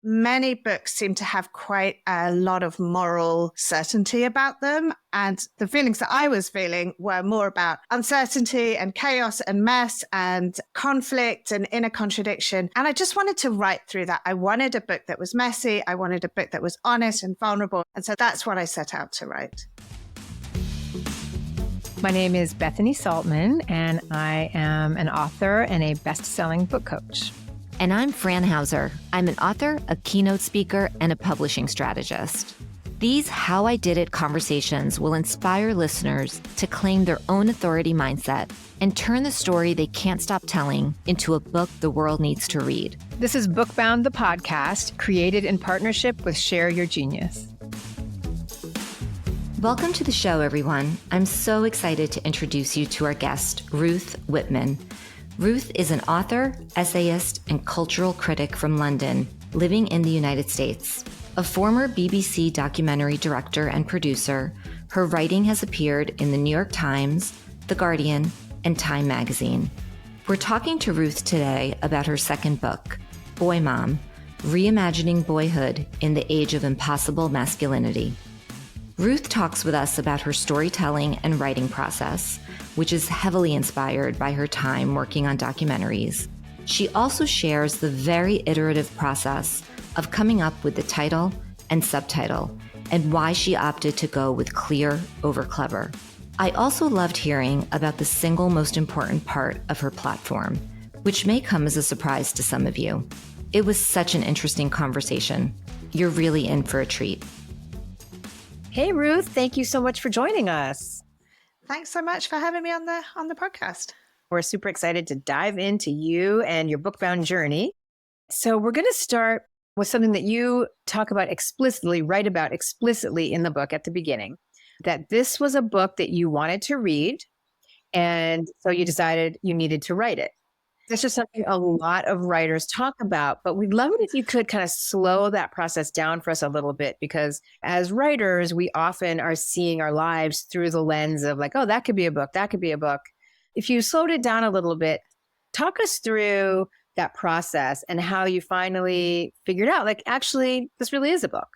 many books seem to have quite a lot of moral certainty about them. And the feelings that I was feeling were more about uncertainty and chaos and mess and conflict and inner contradiction. And I just wanted to write through that. I wanted a book that was messy. I wanted a book that was honest and vulnerable. And so that's what I set out to write. My name is Bethany Saltman, and I am an author and a best-selling book coach. And I'm Fran Hauser. I'm an author, a keynote speaker, and a publishing strategist. These How I Did It conversations will inspire listeners to claim their own authority mindset and turn the story they can't stop telling into a book the world needs to read. This is Bookbound, the podcast, created in partnership with Share Your Genius. Welcome to the show, everyone. I'm so excited to introduce you to our guest, Ruth Whippman. Ruth is an author, essayist, and cultural critic from London, living in the United States. A former BBC documentary director and producer, her writing has appeared in the New York Times, The Guardian, and Time magazine. We're talking to Ruth today about her second book, Boy Mom, Reimagining Boyhood in the Age of Impossible Masculinity. Ruth talks with us about her storytelling and writing process, which is heavily inspired by her time working on documentaries. She also shares the very iterative process of coming up with the title and subtitle and why she opted to go with clear over clever. I also loved hearing about the single most important part of her platform, which may come as a surprise to some of you. It was such an interesting conversation. You're really in for a treat. Hey, Ruth, thank you so much for joining us. Thanks so much for having me on the podcast. We're super excited to dive into you and your Bookbound journey. So we're going to start with something that you talk about explicitly, write about explicitly in the book at the beginning, that this was a book that you wanted to read, and so you decided you needed to write it. This is something a lot of writers talk about, but we'd love it if you could kind of slow that process down for us a little bit, because as writers, we often are seeing our lives through the lens of like, oh, that could be a book, that could be a book. If you slowed it down a little bit, talk us through that process and how you finally figured out, like, actually, this really is a book.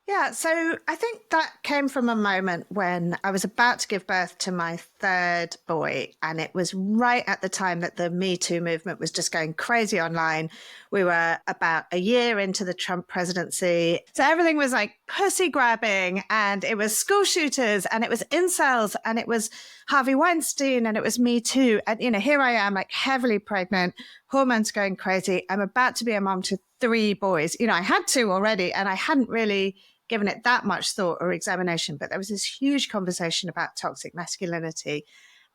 Yeah, so I think that came from a moment when I was about to give birth to my third boy, and it was right at the time that the Me Too movement was just going crazy online. We were about a year into the Trump presidency. So everything was like pussy grabbing, and it was school shooters, and it was incels, and it was Harvey Weinstein, and it was Me Too. And, here I am, like heavily pregnant, hormones going crazy. I'm about to be a mom to 3 boys. I had 2 already, and I hadn't really given it that much thought or examination, but there was this huge conversation about toxic masculinity.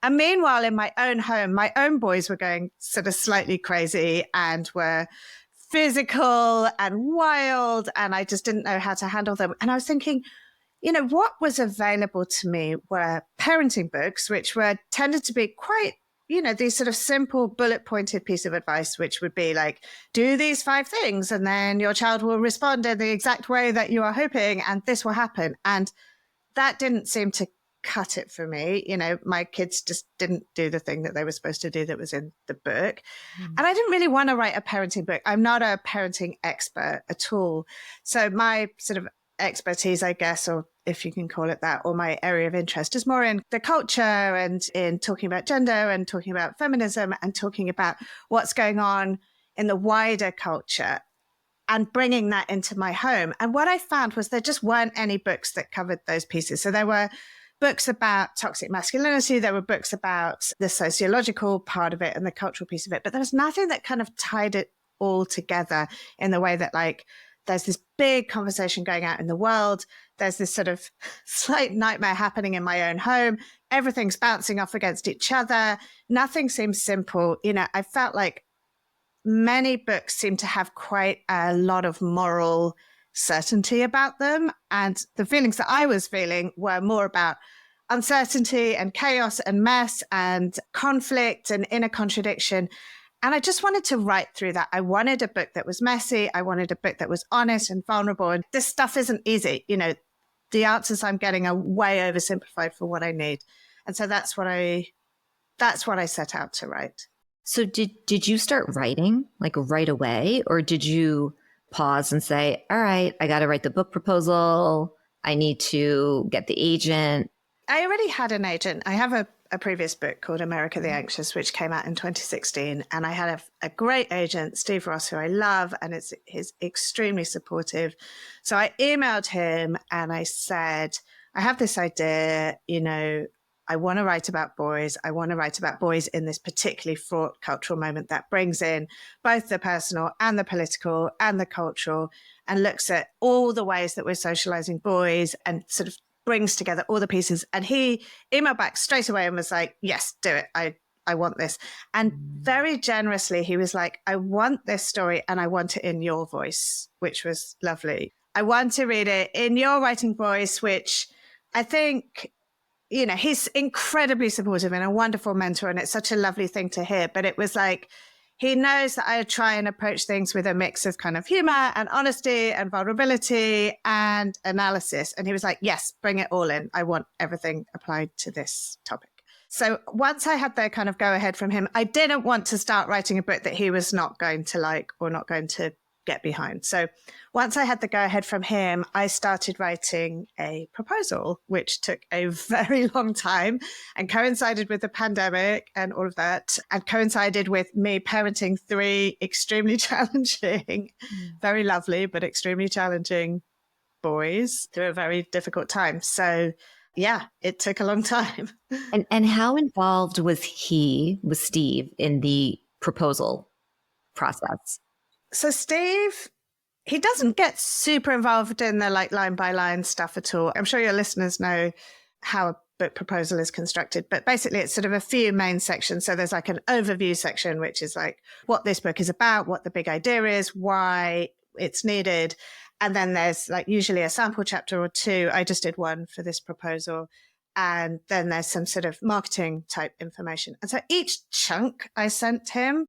And meanwhile, in my own home, my own boys were going sort of slightly crazy and were physical and wild, and I just didn't know how to handle them. And I was thinking, what was available to me were parenting books, which tended to be quite, these sort of simple bullet pointed piece of advice, which would be like, do these 5 things and then your child will respond in the exact way that you are hoping, and this will happen. And that didn't seem to cut it for me. My kids just didn't do the thing that they were supposed to do that was in the book. And I didn't really want to write a parenting book. I'm not a parenting expert at all. So my sort of expertise, I guess, or if you can call it that, or my area of interest is more in the culture and in talking about gender and talking about feminism and talking about what's going on in the wider culture and bringing that into my home. And what I found was there just weren't any books that covered those pieces. So there were books about toxic masculinity, there were books about the sociological part of it and the cultural piece of it, but there was nothing that kind of tied it all together in the way that, like, there's this big conversation going out in the world. There's this sort of slight nightmare happening in my own home. Everything's bouncing off against each other. Nothing seems simple. I felt like many books seem to have quite a lot of moral certainty about them. And the feelings that I was feeling were more about uncertainty and chaos and mess and conflict and inner contradiction. And I just wanted to write through that. I wanted a book that was messy. I wanted a book that was honest and vulnerable. And this stuff isn't easy. The answers I'm getting are way oversimplified for what I need. And so that's what I set out to write. So did you start writing like right away, or did you pause and say, all right, I got to write the book proposal. I need to get the agent. I already had an agent. I have a previous book called America the Anxious, which came out in 2016. And I had a great agent, Steve Ross, who I love, and he's extremely supportive. So I emailed him and I said, I have this idea, I want to write about boys. I want to write about boys in this particularly fraught cultural moment that brings in both the personal and the political and the cultural and looks at all the ways that we're socializing boys and sort of brings together all the pieces. And he emailed back straight away and was like, yes, do it. I want this. And very generously, he was like, I want this story and I want it in your voice, which was lovely. I want to read it in your writing voice, which I think, he's incredibly supportive and a wonderful mentor. And it's such a lovely thing to hear. But it was like, he knows that I try and approach things with a mix of kind of humor and honesty and vulnerability and analysis. And he was like, yes, bring it all in. I want everything applied to this topic. So once I had the kind of go ahead from him, I didn't want to start writing a book that he was not going to like or not going to get behind. So once I had the go ahead from him, I started writing a proposal, which took a very long time and coincided with the pandemic and all of that, and coincided with me parenting 3 extremely challenging, very lovely, but extremely challenging boys through a very difficult time. So yeah, it took a long time. And how involved was Steve, in the proposal process? So Steve, he doesn't get super involved in the like line by line stuff at all. I'm sure your listeners know how a book proposal is constructed, but basically it's sort of a few main sections. So there's like an overview section, which is like what this book is about, what the big idea is, why it's needed. And then there's like usually a sample chapter or 2. I just did one for this proposal. And then there's some sort of marketing type information. And so each chunk I sent him,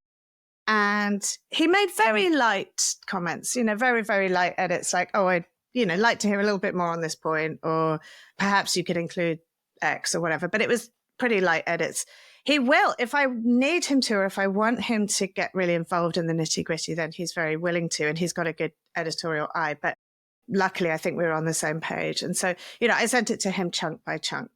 and he made very light comments, very, very light edits like, oh, I'd, like to hear a little bit more on this point, or perhaps you could include X or whatever. But it was pretty light edits. He will, if I need him to, or if I want him to get really involved in the nitty gritty, then he's very willing to, and he's got a good editorial eye. But luckily, I think we were on the same page. And so, I sent it to him chunk by chunk.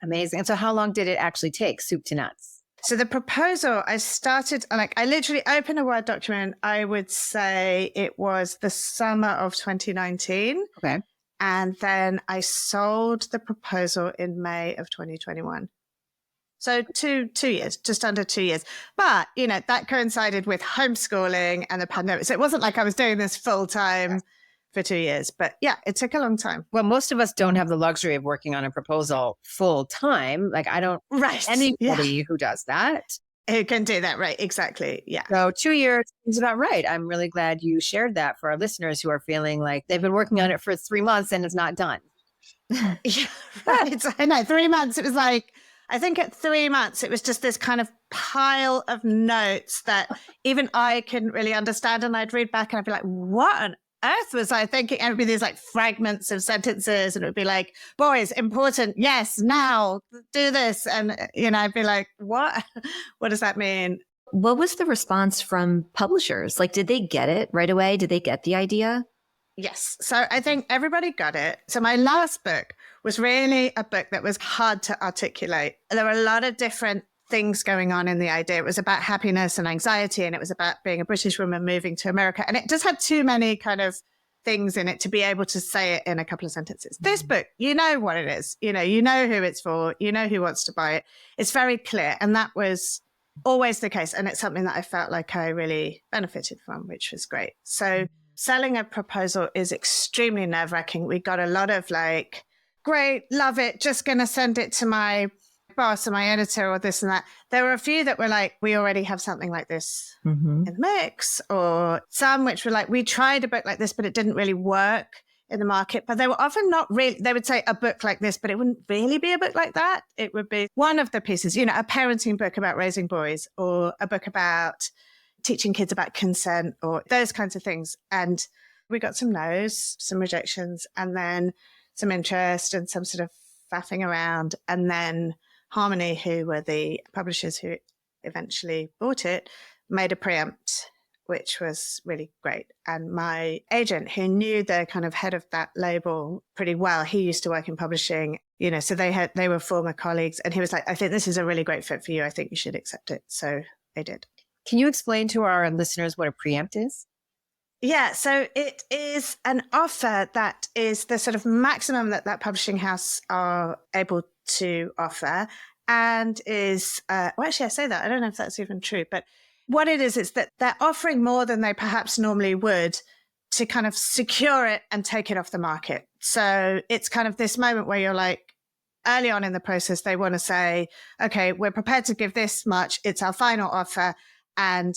Amazing. And so how long did it actually take, soup to nuts? So the proposal, I literally opened a Word document. I would say it was the summer of 2019. Okay. And then I sold the proposal in May of 2021. So 2 years, just under 2 years. But, that coincided with homeschooling and the pandemic. So it wasn't like I was doing this full time for 2 years. But yeah, it took a long time. Well, most of us don't have the luxury of working on a proposal full time. Like I don't anybody who does that. Who can do that, right? Exactly. Yeah. So 2 years is about right. I'm really glad you shared that for our listeners who are feeling like they've been working on it for 3 months and it's not done. Yeah, right. I know, 3 months. It was like, I think at 3 months, it was just this kind of pile of notes that even I couldn't really understand. And I'd read back and I'd be like, what on earth was I thinking? And it'd be these like fragments of sentences, and it would be like, boys, important, yes, now, do this. And, I'd be like, what? What does that mean? What was the response from publishers? Like, did they get it right away? Did they get the idea? Yes. So I think everybody got it. So my last book was really a book that was hard to articulate. There were a lot of different things going on in the idea. It was about happiness and anxiety, and it was about being a British woman moving to America. And it just had too many kind of things in it to be able to say it in a couple of sentences. This book, you know what it is. You know who it's for. You know who wants to buy it. It's very clear. And that was always the case. And it's something that I felt like I really benefited from, which was great. So selling a proposal is extremely nerve-wracking. We got a lot of like, great, love it, just going to send it to my boss or my editor or this and that. There were a few that were like, we already have something like this in the mix, or some which were like, we tried a book like this, but it didn't really work in the market. But they were often not really, they would say a book like this, but it wouldn't really be a book like that. It would be one of the pieces, a parenting book about raising boys, or a book about teaching kids about consent, or those kinds of things. And we got some no's, some rejections, and then some interest and some sort of faffing around. And then Harmony, who were the publishers who eventually bought it, made a preempt, which was really great. And my agent, who knew the kind of head of that label pretty well, he used to work in publishing, so they were former colleagues. And he was like, I think this is a really great fit for you. I think you should accept it. So I did. Can you explain to our listeners what a preempt is? Yeah, so it is an offer that is the sort of maximum that publishing house are able to offer, and is, actually I say that, I don't know if that's even true, but what it is that they're offering more than they perhaps normally would to kind of secure it and take it off the market. So it's kind of this moment where you're like, early on in the process, they want to say, okay, we're prepared to give this much, it's our final offer, and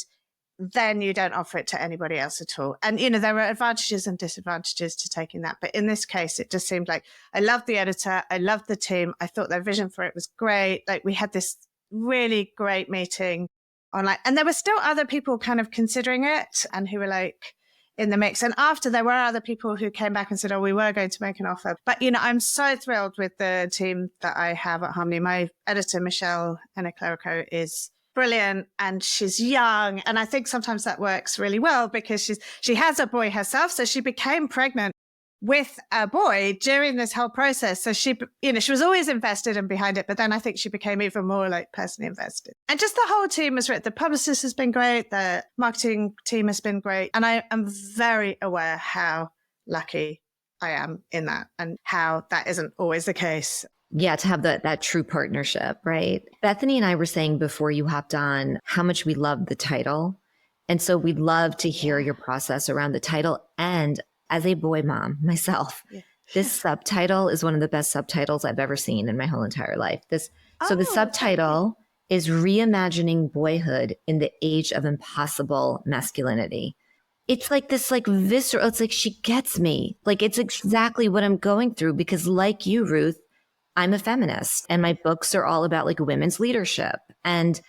then you don't offer it to anybody else at all. And, there are advantages and disadvantages to taking that. But in this case, it just seemed like I loved the editor. I loved the team. I thought their vision for it was great. Like, we had this really great meeting online, and there were still other people kind of considering it and who were like in the mix. And after, there were other people who came back and said, oh, we were going to make an offer. But, I'm so thrilled with the team that I have at Harmony. My editor, Michelle Enna-Clerico, is brilliant, and she's young, and I think sometimes that works really well because she has a boy herself, so she became pregnant with a boy during this whole process. So she was always invested and behind it, but then I think she became even more like personally invested. And just the whole team has the publicist has been great, the marketing team has been great, and I am very aware how lucky I am in that, and how that isn't always the case. Yeah, to have that true partnership, right? Bethany and I were saying before you hopped on how much we love the title. And so we'd love to hear your process around the title. And as a boy mom myself, this subtitle is one of the best subtitles I've ever seen in my whole entire life. So the subtitle is Reimagining Boyhood in the Age of Impossible Masculinity. It's like this visceral, it's like she gets me. Like, it's exactly what I'm going through because, like you, Ruth, I'm a feminist and my books are all about women's leadership. And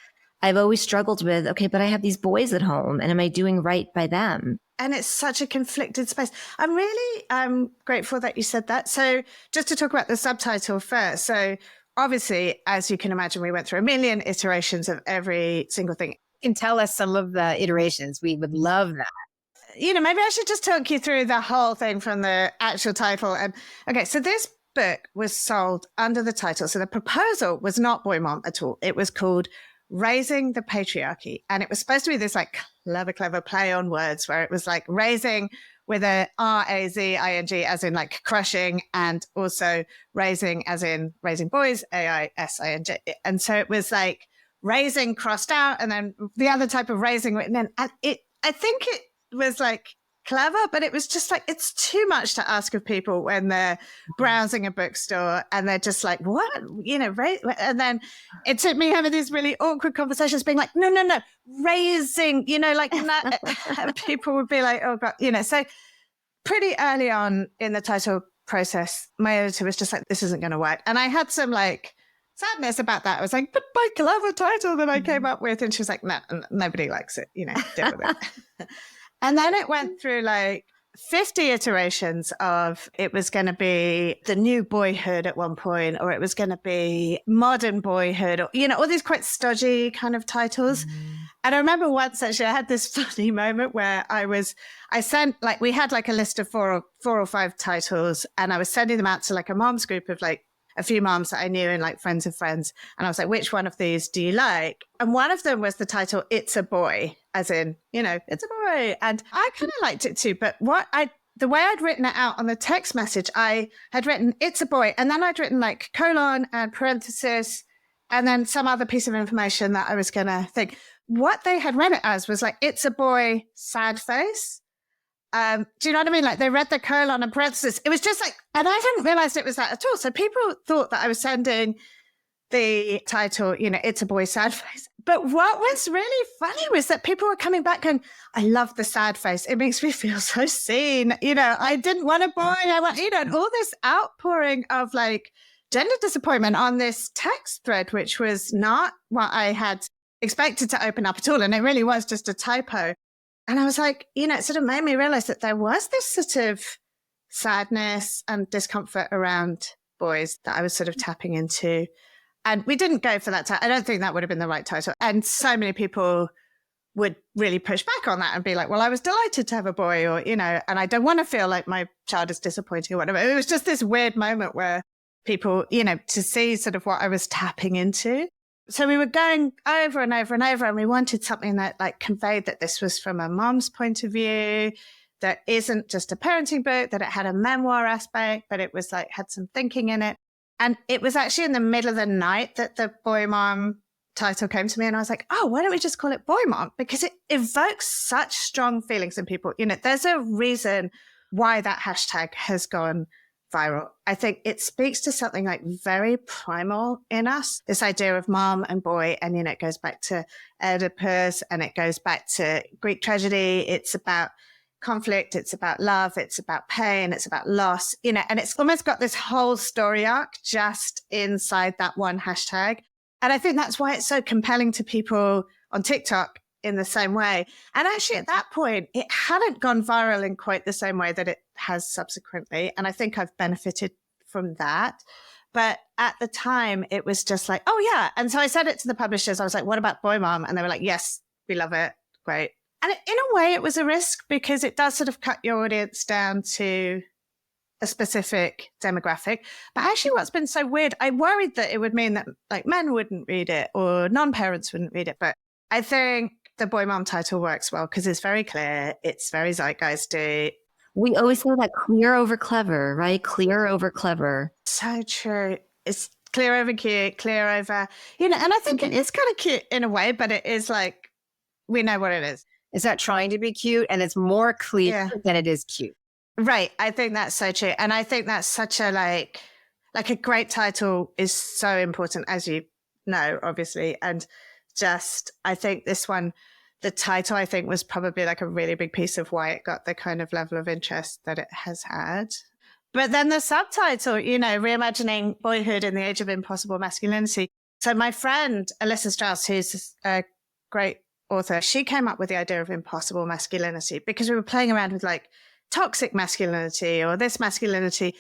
I've always struggled with, okay, but I have these boys at home and am I doing right by them? And it's such a conflicted space. I'm really grateful that you said that. So just to talk about the subtitle first. So obviously, as you can imagine, we went through a million iterations of every single thing. You can tell us some of the iterations. We would love that. Maybe I should just talk you through the whole thing from the actual title. And okay, so this book was sold under the title. So the proposal was not Boy Mom at all. It was called Raising the Patriarchy. And it was supposed to be this clever play on words where it was raising with a R-A-Z-I-N-G as in crushing, and also raising as in raising boys, A-I-S-I-N-G. And so it was raising crossed out and then the other type of raising written in. And I think it was clever, but it was just it's too much to ask of people when they're browsing a bookstore and they're just what, and then it took me having these really awkward conversations being no, raising, people would be oh God, so pretty early on in the title process, my editor was just this isn't going to work. And I had some sadness about that. I was but my clever title that I came up with, and she was no, nobody likes it, deal with it. And then it went through 50 iterations of it was going to be the new boyhood at one point, or it was going to be modern boyhood, or, all these quite stodgy kind of titles. And I remember once actually I had this funny moment where I sent we had a list of four or five titles, and I was sending them out to a mom's group of a few moms that I knew and friends of friends. And I was which one of these do you like? And one of them was the title, It's a Boy, as in, it's a boy. And I kind of liked it too. But the way I'd written it out on the text message, I had written, It's a Boy. And then I'd written colon and parenthesis, and then some other piece of information that I was going to think. What they had read it as was It's a Boy, sad face. Do you know what I mean? They read the colon and parenthesis. It was just and I didn't realize it was that at all. So people thought that I was sending the title, It's a Boy, sad face. But what was really funny was that people were coming back and I love the sad face. It makes me feel so seen. I didn't want a boy. I want, and all this outpouring of gender disappointment on this text thread, which was not what I had expected to open up at all. And it really was just a typo. And I was it sort of made me realize that there was this sort of sadness and discomfort around boys that I was sort of tapping into. And we didn't go for that title. I don't think that would have been the right title. And so many people would really push back on that and be like, well, I was delighted to have a boy, or, and I don't want to feel like my child is disappointing or whatever. It was just this weird moment where people, to see sort of what I was tapping into. So we were going over and over and over, and we wanted something that like conveyed that this was from a mom's point of view, that isn't just a parenting book, that it had a memoir aspect, but it was like, had some thinking in it. And it was actually in the middle of the night that the Boy Mom title came to me, and I was like, oh, why don't we just call it Boy Mom? Because it evokes such strong feelings in people. There's a reason why that hashtag has gone viral. I think it speaks to something like very primal in us, this idea of mom and boy. And, it goes back to Oedipus, and it goes back to Greek tragedy. It's about conflict. It's about love. It's about pain. It's about loss, and it's almost got this whole story arc just inside that one hashtag. And I think that's why it's so compelling to people on TikTok in the same way. And actually at that point, it hadn't gone viral in quite the same way that it has subsequently. And I think I've benefited from that. But at the time, it was just like, oh yeah. And so I said it to the publishers. I was like, what about Boy Mom? And they were like, yes, we love it. Great. And in a way, it was a risk because it does sort of cut your audience down to a specific demographic. But actually what's been so weird, I worried that it would mean that like men wouldn't read it or non-parents wouldn't read it. But I think the Boy Mom title works well because it's very clear. It's very zeitgeisty. We always say that clear over clever, right? Clear over clever. So true. It's clear over cute, clear over, and I think it is kind of cute in a way, but it is like, we know what it is. It's not trying to be cute, and it's more clear than it is cute. Right. I think that's so true. And I think that's such a like a great title is so important, as you know, obviously. And just, I think this one, the title, I think was probably like a really big piece of why it got the kind of level of interest that it has had. But then the subtitle, Reimagining Boyhood in the Age of Impossible Masculinity. So my friend, Alyssa Strauss, who's a great author, she came up with the idea of impossible masculinity because we were playing around with like toxic masculinity or this masculinity.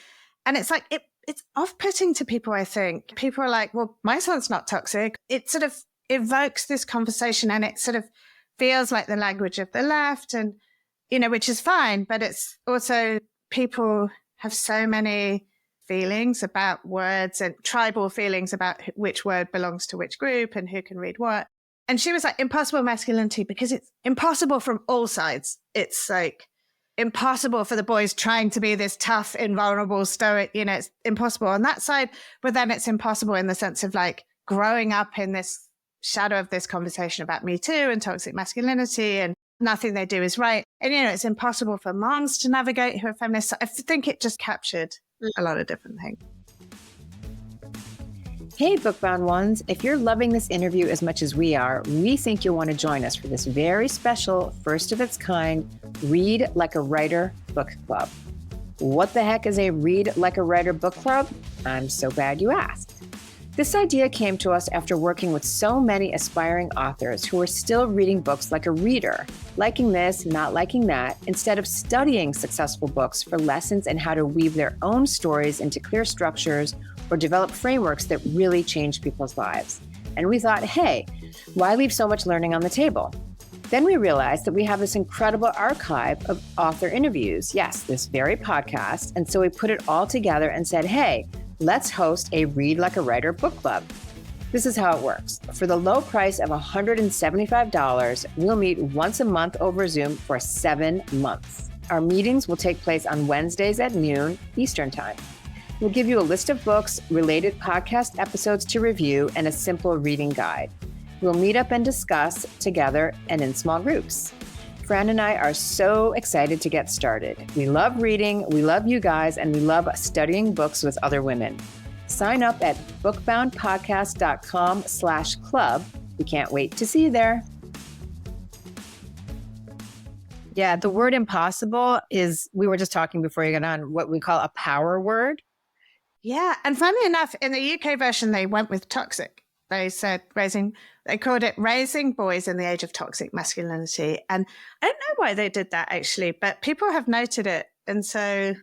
And it's like, it's off-putting to people, I think. People are like, well, my son's not toxic. It sort of evokes this conversation, and it sort of feels like the language of the left, and, which is fine. But it's also, people have so many feelings about words and tribal feelings about which word belongs to which group and who can read what. And she was like, impossible masculinity, because it's impossible from all sides. It's like impossible for the boys trying to be this tough, invulnerable, stoic, it's impossible on that side. But then it's impossible in the sense of like growing up in this shadow of this conversation about Me Too and toxic masculinity, and nothing they do is right. And, it's impossible for moms to navigate who are feminists. I think it just captured a lot of different things. Hey, Bookbound ones, if you're loving this interview as much as we are, we think you'll want to join us for this very special, first of its kind, Read Like a Writer book club. What the heck is a Read Like a Writer book club? I'm so glad you asked. This idea came to us after working with so many aspiring authors who are still reading books like a reader, liking this, not liking that, instead of studying successful books for lessons in how to weave their own stories into clear structures or develop frameworks that really change people's lives. And we thought, hey, why leave so much learning on the table? Then we realized that we have this incredible archive of author interviews. Yes, this very podcast. And so we put it all together and said, hey, let's host a Read Like a Writer book club. This is how it works. For the low price of $175, we'll meet once a month over Zoom for 7 months. Our meetings will take place on Wednesdays at noon Eastern Time. We'll give you a list of books, related podcast episodes to review, and a simple reading guide. We'll meet up and discuss together and in small groups. Fran and I are so excited to get started. We love reading, we love you guys, and we love studying books with other women. Sign up at bookboundpodcast.com/club. We can't wait to see you there. Yeah, the word impossible is, we were just talking before you got on, what we call a power word. Yeah. And funnily enough, in the UK version, they went with toxic. They said they called it Raising Boys in the Age of Toxic Masculinity. And I don't know why they did that actually, but people have noted it. And so,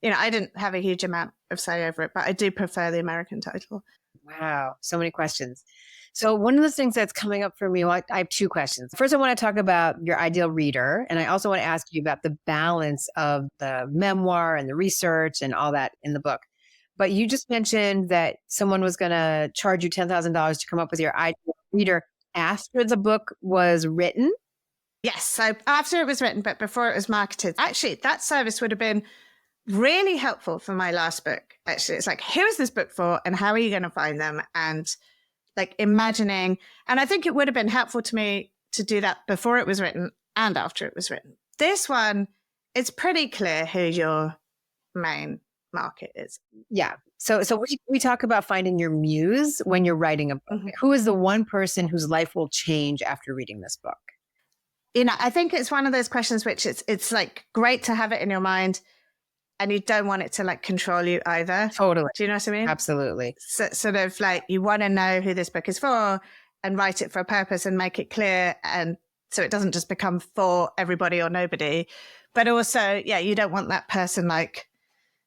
I didn't have a huge amount of say over it, but I do prefer the American title. Wow. So many questions. So one of the things that's coming up for me, well, I have two questions. First, I want to talk about your ideal reader. And I also want to ask you about the balance of the memoir and the research and all that in the book. But you just mentioned that someone was going to charge you $10,000 to come up with your ideal reader after the book was written. Yes. So after it was written, but before it was marketed, actually, that service would have been really helpful for my last book. Actually, it's like, who is this book for and how are you going to find them? And like imagining, and I think it would have been helpful to me to do that before it was written and after it was written. This one, it's pretty clear who your main market is. Yeah. So we talk about finding your muse when you're writing a book. Mm-hmm. Who is the one person whose life will change after reading this book? I think it's one of those questions which it's like great to have it in your mind and you don't want it to like control you either. Totally. Do you know what I mean? Absolutely. So, sort of like you want to know who this book is for and write it for a purpose and make it clear. And so it doesn't just become for everybody or nobody, but also, yeah, you don't want that person like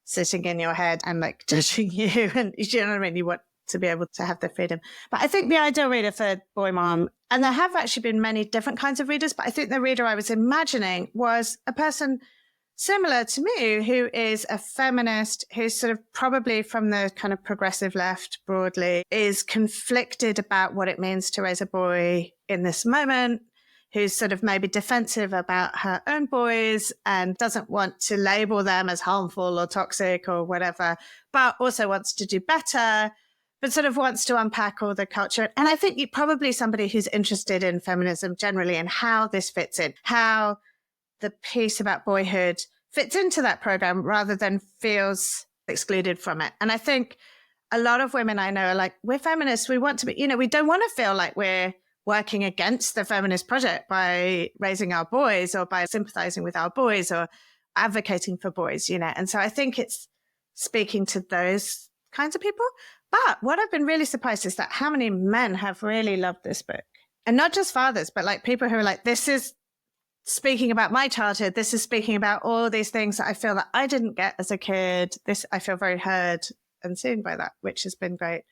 sitting in your head and like judging you. And you know what I mean? You want to be able to have the freedom. But I think the ideal reader for Boy Mom, and there have actually been many different kinds of readers, but I think the reader I was imagining was a person similar to me, who is a feminist, who's sort of probably from the kind of progressive left broadly, is conflicted about what it means to raise a boy in this moment, who's sort of maybe defensive about her own boys and doesn't want to label them as harmful or toxic or whatever, but also wants to do better, but sort of wants to unpack all the culture. And I think you're probably somebody who's interested in feminism generally and how this fits in, how the piece about boyhood fits into that program rather than feels excluded from it. And I think a lot of women I know are like, we're feminists. We want to be, we don't want to feel like we're working against the feminist project by raising our boys or by sympathizing with our boys or advocating for boys, And so I think it's speaking to those kinds of people. But what I've been really surprised is that how many men have really loved this book. And not just fathers, but like people who are like, this is speaking about my childhood. This is speaking about all these things that I feel that I didn't get as a kid. I feel very heard and seen by that, which has been great.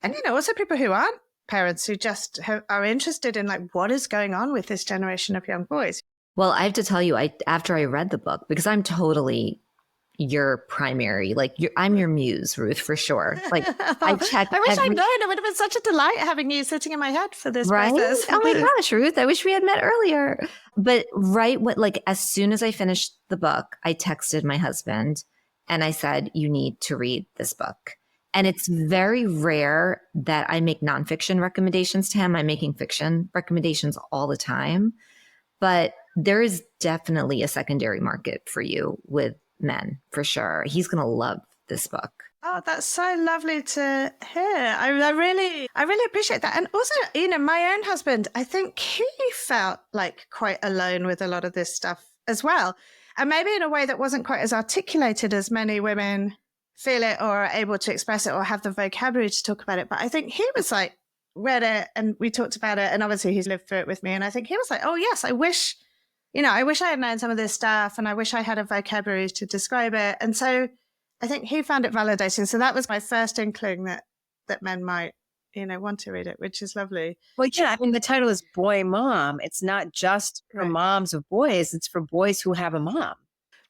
And, also people who aren't parents who just are interested in like, what is going on with this generation of young boys? Well, I have to tell you, after I read the book, because I'm totally your primary, I'm your muse, Ruth, for sure. Like I checked. I wish I'd known. It would have been such a delight having you sitting in my head for this process. Oh my gosh, Ruth, I wish we had met earlier. But as soon as I finished the book, I texted my husband and I said, you need to read this book. And it's very rare that I make nonfiction recommendations to him. I'm making fiction recommendations all the time. But there is definitely a secondary market for you with men, for sure. He's going to love this book. Oh, that's so lovely to hear. I really appreciate that. And also, my own husband, I think he felt like quite alone with a lot of this stuff as well. And maybe in a way that wasn't quite as articulated as many women feel it or are able to express it or have the vocabulary to talk about it. But I think he was like, read it and we talked about it. And obviously he's lived through it with me. And I think he was like, oh yes, I wish I had known some of this stuff and I wish I had a vocabulary to describe it. And so I think he found it validating. So that was my first inkling that men might, want to read it, which is lovely. Well, yeah, I mean, the title is Boy Mom. It's not just for moms of boys. It's for boys who have a mom.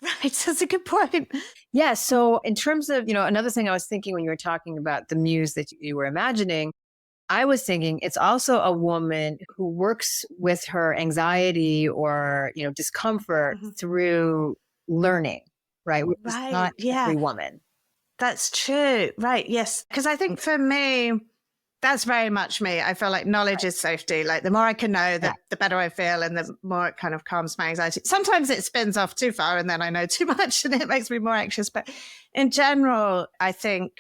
Right. That's a good point. Yeah. So in terms of, another thing I was thinking when you were talking about the muse that you were imagining, I was thinking it's also a woman who works with her anxiety or, discomfort through learning, right? Which is not every woman. That's true. Right. Yes. Because I think for me, that's very much me. I feel like knowledge is safety. Like the more I can know, the better I feel and the more it kind of calms my anxiety. Sometimes it spins off too far and then I know too much and it makes me more anxious. But in general, I think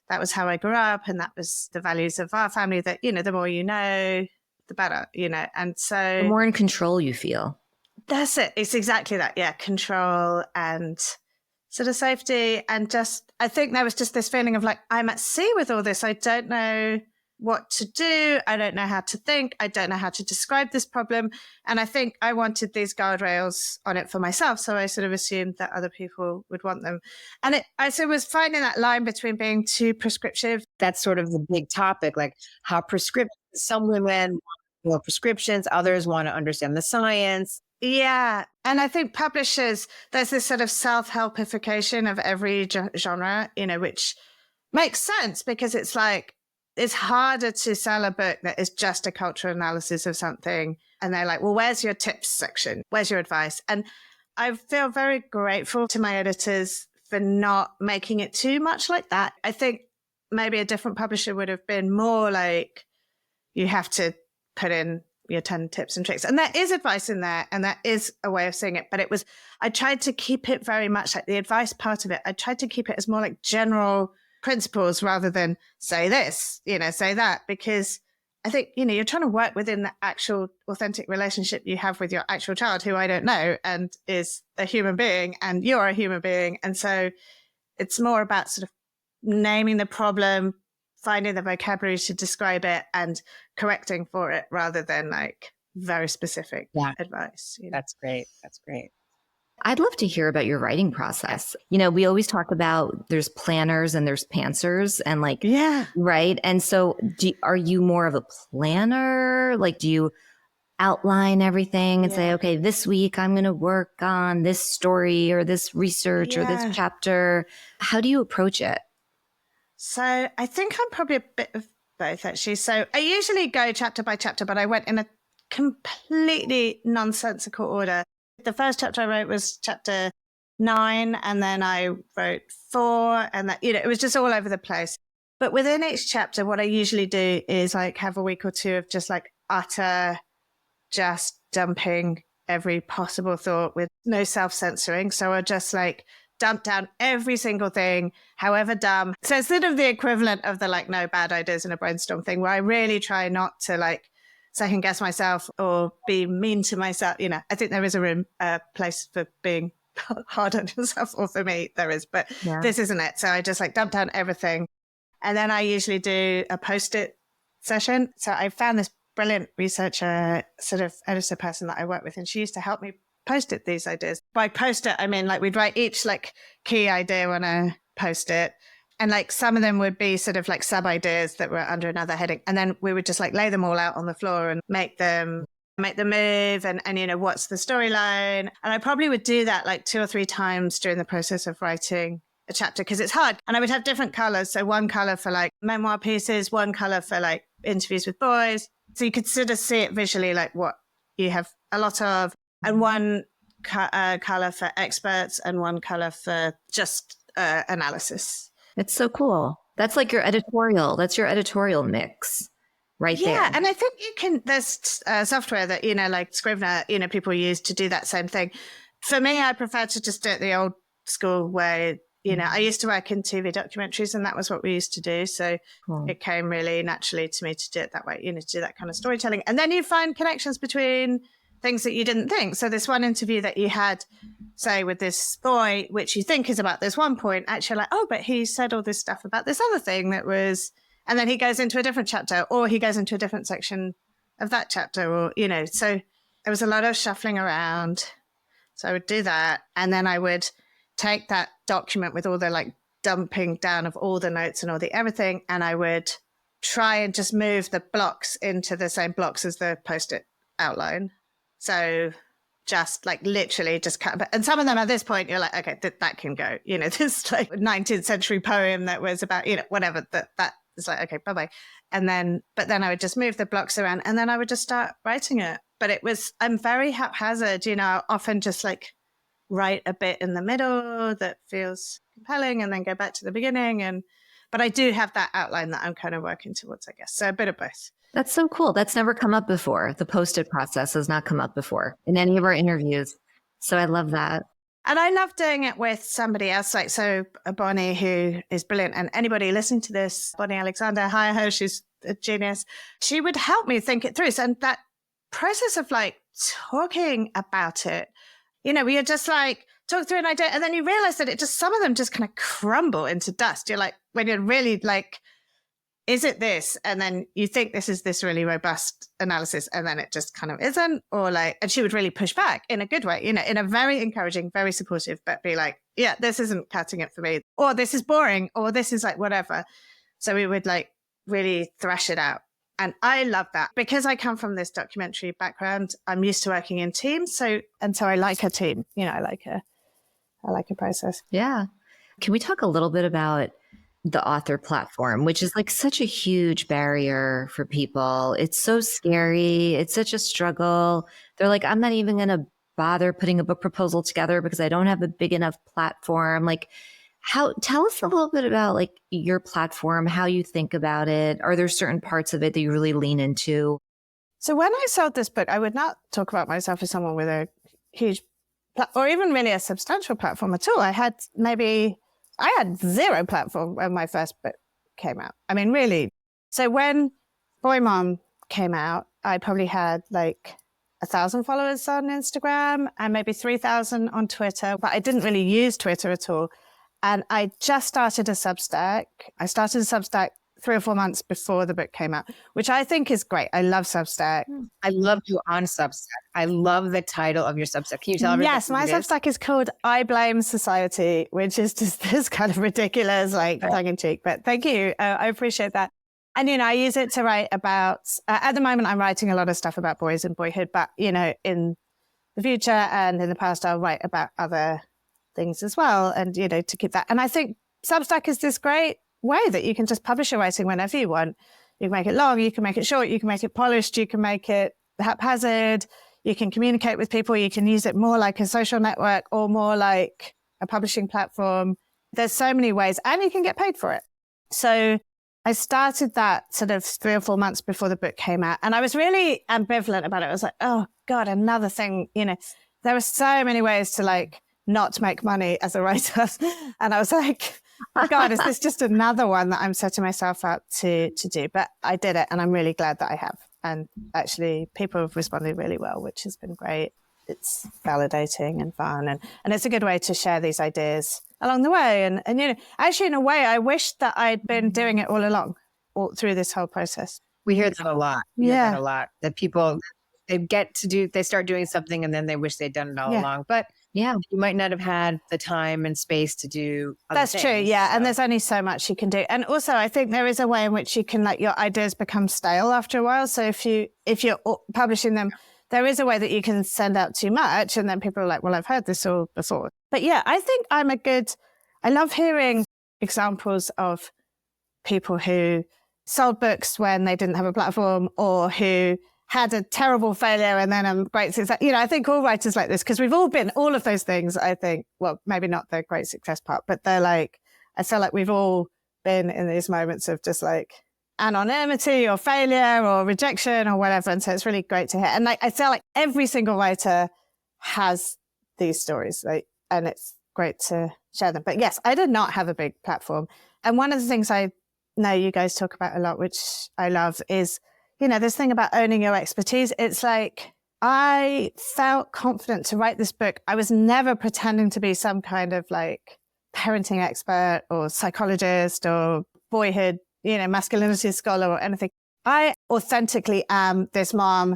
that was how I grew up and that was the values of our family that, the more you know, the better, and so. The more in control you feel. That's it. It's exactly that. Yeah. Control and sort of safety. And just, I think there was just this feeling of like, I'm at sea with all this. I don't know what to do. I don't know how to think. I don't know how to describe this problem. And I think I wanted these guardrails on it for myself. So I sort of assumed that other people would want them. And I sort of was finding that line between being too prescriptive. That's sort of the big topic, like how prescriptive Some women want more prescriptions, others want to understand the science. Yeah. And I think publishers, there's this sort of self-helpification of every genre, which makes sense because it's like, it's harder to sell a book that is just a cultural analysis of something. And they're like, well, where's your tips section? Where's your advice? And I feel very grateful to my editors for not making it too much like that. I think maybe a different publisher would have been more like, you have to put in your 10 tips and tricks. And there is advice in there, and that is a way of seeing it. But I tried to keep it very much like the advice part of it. I tried to keep it as more like general principles rather than say this, say that, because I think, you're trying to work within the actual authentic relationship you have with your actual child, who I don't know, and is a human being, and you're a human being. And so it's more about sort of naming the problem, finding the vocabulary to describe it, and correcting for it rather than like very specific advice. That's great. That's great. I'd love to hear about your writing process. We always talk about there's planners and there's pantsers and right? And so are you more of a planner? Like, do you outline everything and say, okay, this week I'm going to work on this story or this research or this chapter? How do you approach it? So I think I'm probably a bit of both, actually. So I usually go chapter by chapter, but I went in a completely nonsensical order. The first chapter I wrote was chapter 9, and then I wrote 4, and that, it was just all over the place. But within each chapter, what I usually do is like have a week or two of just like utter, just dumping every possible thought with no self-censoring. So I just like dump down every single thing, however dumb. So it's sort of the equivalent of the like no bad ideas in a brainstorm thing, where I really try not to like second guess myself or be mean to myself. I think there is a place for being hard on yourself, or for me there is, but this isn't it. So I just like dump down everything. And then I usually do a post-it session. So I found this brilliant researcher, sort of editor person that I work with, and she used to help me post-it these ideas. By post-it, I mean like we'd write each like key idea on a post-it, and like some of them would be sort of like sub-ideas that were under another heading. And then we would just like lay them all out on the floor and make them move and what's the storyline. And I probably would do that like 2 or 3 times during the process of writing a chapter, because it's hard. And I would have different colors. So one color for like memoir pieces, one color for like interviews with boys. So you could sort of see it visually, like what you have a lot of, and one color for experts and one color for just analysis. It's so cool. That's like your editorial. That's your editorial mix right there. Yeah. And I think there's software that, like Scrivener, people use to do that same thing. For me, I prefer to just do it the old school way. I used to work in TV documentaries, and that was what we used to do. So it came really naturally to me to do it that way, to do that kind of storytelling. And then you find connections between things that you didn't think. So this one interview that you had, say, with this boy, which you think is about this one point, actually like, oh, but he said all this stuff about this other thing that was, and then he goes into a different chapter, or he goes into a different section of that chapter, or, so there was a lot of shuffling around. So I would do that. And then I would take that document with all the like dumping down of all the notes and all the everything, and I would try and just move the blocks into the same blocks as the post-it outline. So just like literally just cut. And some of them at this point, you're like, okay, that can go. This like 19th century poem that was about, whatever, that is like, okay, bye-bye. But then I would just move the blocks around, and then I would just start writing it. But I'm very haphazard, I often just like write a bit in the middle that feels compelling and then go back to the beginning. But I do have that outline that I'm kind of working towards, I guess. So a bit of both. That's so cool. That's never come up before. The post-it process has not come up before in any of our interviews. So I love that. And I love doing it with somebody else. Like, so Bonnie, who is brilliant. And anybody listening to this, Bonnie Alexander, hire her. She's a genius. She would help me think it through. So, and that process of like talking about it, we are just like talk through an idea, and then you realize that some of them just kind of crumble into dust. You're like, when you're really like, is it this? And then you think this is this really robust analysis, and then it just kind of isn't, or like, and she would really push back in a good way, in a very encouraging, very supportive, but be like, yeah, this isn't cutting it for me, or this is boring, or this is like whatever. So we would like really thrash it out. And I love that because I come from this documentary background. I'm used to working in teams. So I like a team, I like a process. Yeah. Can we talk a little bit about the author platform, which is like such a huge barrier for people? It's so scary. It's such a struggle. They're like, I'm not even going to bother putting a book proposal together because I don't have a big enough platform. Like, tell us a little bit about like your platform, how you think about it. Are there certain parts of it that you really lean into? So when I sold this book, I would not talk about myself as someone with a huge or even really a substantial platform at all. I had zero platform when my first book came out. I mean, really. So when Boy Mom came out, I probably had like 1,000 followers on Instagram and maybe 3,000 on Twitter, but I didn't really use Twitter at all. And I just started a Substack. I started a Substack 3 or 4 months before the book came out, which I think is great. I love Substack. I love you on Substack. I love the title of your Substack. Can you tell everybody? Yes, my Substack is called I Blame Society, which is just this kind of ridiculous, like tongue in cheek. But thank you. I appreciate that. And, I use it to write about, at the moment, I'm writing a lot of stuff about boys and boyhood, but, in the future and in the past, I'll write about other things as well. And, to keep that. And I think Substack is this great way that you can just publish your writing whenever you want. You can make it long, you can make it short, you can make it polished, you can make it haphazard, you can communicate with people, you can use it more like a social network or more like a publishing platform. There's so many ways and you can get paid for it. So I started that sort of 3 or 4 months before the book came out. And I was really ambivalent about it. I was like, oh God, another thing, there are so many ways to like not make money as a writer. And I was like, oh God, is this just another one that I'm setting myself up to do? But I did it and I'm really glad that I have. And actually people have responded really well, which has been great. It's validating and fun. And it's a good way to share these ideas along the way. And actually in a way, I wish that I'd been doing it all along, all through this whole process. We hear that a lot. Yeah. That a lot. That people, they start doing something and then they wish they'd done it all along. But yeah, you might not have had the time and space to do other That's things, true. Yeah. So. And there's only so much you can do. And also I think there is a way in which you can let your ideas become stale after a while. So if you're publishing them, there is a way that you can send out too much and then people are like, well, I've heard this all before. But yeah, I think I love hearing examples of people who sold books when they didn't have a platform or who had a terrible failure and then a great success. I think all writers like this, because we've all been all of those things, I think, well, maybe not the great success part, but they're like, I feel like we've all been in these moments of just like anonymity or failure or rejection or whatever. And so it's really great to hear. And I feel like every single writer has these stories, and it's great to share them. But yes, I did not have a big platform. And one of the things I know you guys talk about a lot, which I love, is this thing about owning your expertise. It's like, I felt confident to write this book. I was never pretending to be some kind of like parenting expert or psychologist or boyhood, masculinity scholar or anything. I authentically am this mom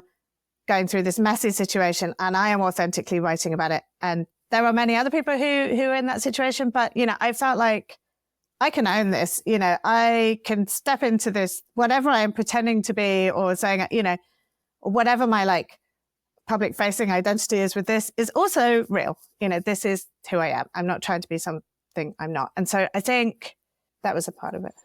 going through this messy situation and I am authentically writing about it. And there are many other people who are in that situation, but, I felt like I can own this, I can step into this, whatever I am pretending to be or saying, whatever my like public facing identity is with this is also real. This is who I am. I'm not trying to be something I'm not. And so I think that was a part of it.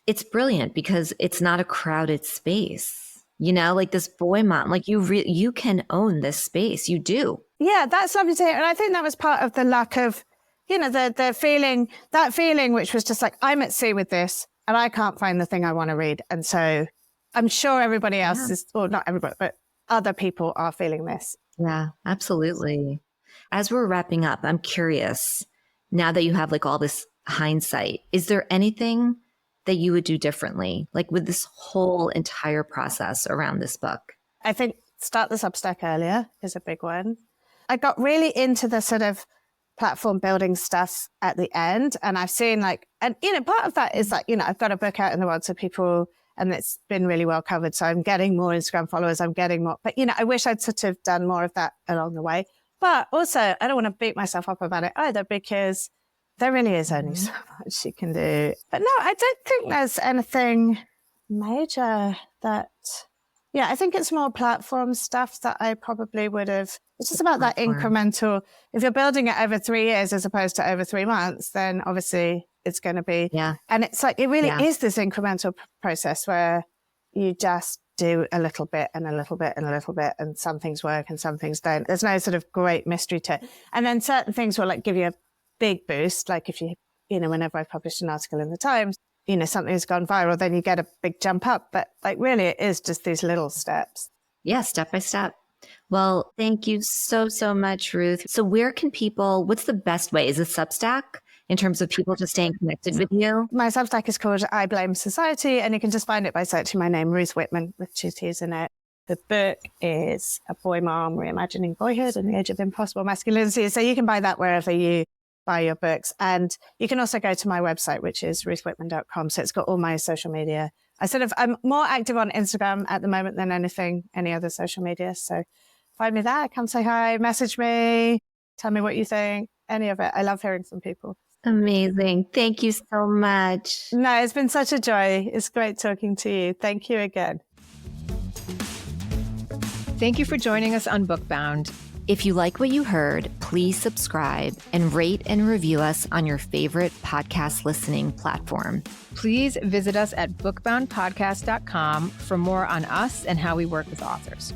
It's brilliant because it's not a crowded space, like this Boy Mom, like you can own this space. You do. Yeah, that's lovely to hear. And I think that was part of the lack of, the feeling, which was just like, I'm at sea with this and I can't find the thing I want to read. And so I'm sure everybody else is, or not everybody, but other people are feeling this. Yeah, absolutely. As we're wrapping up, I'm curious, now that you have like all this hindsight, is there anything that you would do differently, like with this whole entire process around this book? I think start the Substack earlier is a big one. I got really into the sort of platform building stuff at the end. And I've seen part of that is like, I've got a book out in the world so people, and it's been really well covered. So I'm getting more Instagram followers. I'm getting more, but I wish I'd sort of done more of that along the way. But also I don't want to beat myself up about it either because there really is only so much you can do. But no, I don't think there's anything major that, yeah, I think it's more platform stuff that I probably would have. It's just about that incremental. If you're building it over 3 years as opposed to over 3 months, then obviously it's going to be. Yeah. And it's like, it really is this incremental process where you just do a little bit and a little bit and a little bit, and some things work and some things don't. There's no sort of great mystery to it. And then certain things will like give you a big boost. Like if you know, whenever I published an article in the Times, you know, something has gone viral, then you get a big jump up. But like really it is just these little steps. Yeah, step by step. Well, thank you so, so much, Ruth. So where can people, what's the best way? Is it Substack in terms of people just staying connected with you? My Substack is called I Blame Society, and you can just find it by searching my name, Ruth Whippman, with 2 T's in it. The book is A Boy Mom, Reimagining Boyhood and the Age of Impossible Masculinity. So you can buy that wherever you buy your books. And you can also go to my website, which is ruthwhipman.com. So it's got all my social media. I'm more active on Instagram at the moment than any other social media. So find me there, come say hi, message me, tell me what you think, any of it. I love hearing from people. Amazing. Thank you so much. No, it's been such a joy. It's great talking to you. Thank you again. Thank you for joining us on Bookbound. If you like what you heard, please subscribe and rate and review us on your favorite podcast listening platform. Please visit us at bookboundpodcast.com for more on us and how we work with authors.